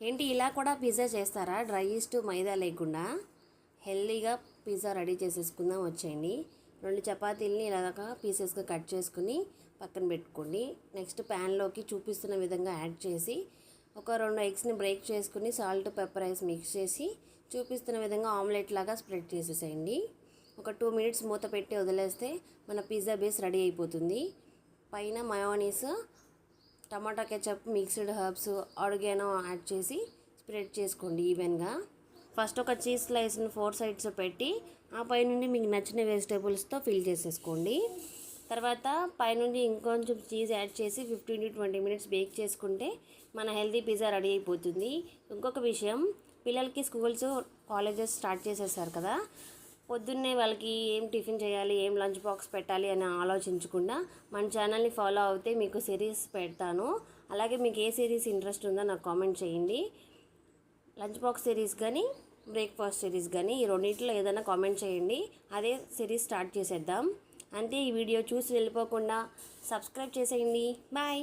ఏంటి ఇలా కూడా పిజ్జా చేస్తారా? డ్రై ఈస్ట్ మైదా లేకుండా హెల్దీగా పిజ్జా రెడీ చేసేసుకుందాం వచ్చేయండి. 2 చపాతీలని ఇలాగా పీసెస్గా కట్ చేసుకుని పక్కన పెట్టుకోండి. నెక్స్ట్ ప్యాన్లోకి చూపిస్తున్న విధంగా యాడ్ చేసి ఒక 2 ఎగ్స్ని బ్రేక్ చేసుకుని సాల్ట్ పెప్పర్ వేసి మిక్స్ చేసి చూపిస్తున్న విధంగా ఆమ్లెట్ లాగా స్ప్రెడ్ చేసేసేయండి. ఒక 2 మినిట్స్ మూత పెట్టి వదిలేస్తే మన పిజ్జా బేస్ రెడీ అయిపోతుంది. పైన mayonnaise, tomato ketchup, mixed herbs, oregano add చేసి స్ప్రెడ్ చేసుకోండి ఈవెన్గా. ఫస్ట్ ఒక చీజ్ స్లైస్ని 4 సైడ్స్ పెట్టి ఆ పైనుండి మీకు నచ్చిన వెజిటేబుల్స్తో ఫిల్ చేసేసుకోండి. తర్వాత పైనుండి ఇంకొంచెం చీజ్ యాడ్ చేసి 15 to 20 మినిట్స్ బేక్ చేసుకుంటే మన హెల్తీ పిజ్జా రెడీ అయిపోతుంది. ఇంకొక విషయం, పిల్లలకి స్కూల్స్ కాలేజెస్ స్టార్ట్ చేసేసారు కదా, పొద్దున్నే వాళ్ళకి ఏం టిఫిన్ చేయాలి, ఏం లంచ్ బాక్స్ పెట్టాలి అని ఆలోచించకుండా మన ఛానల్ని ఫాలో అవుతే మీకు సిరీస్ పెడతాను. అలాగే మీకు ఏ సిరీస్ ఇంట్రెస్ట్ ఉందో నాకు కామెంట్ చేయండి. లంచ్ బాక్స్ సిరీస్ కానీ బ్రేక్ఫాస్ట్ సిరీస్ కానీ ఈ రెండింటిలో ఏదైనా కామెంట్ చేయండి. అదే సిరీస్ స్టార్ట్ చేసేద్దాం. అంతే, ఈ వీడియో చూసి వెళ్ళిపోకుండా సబ్స్క్రైబ్ చేసేయండి. బాయ్.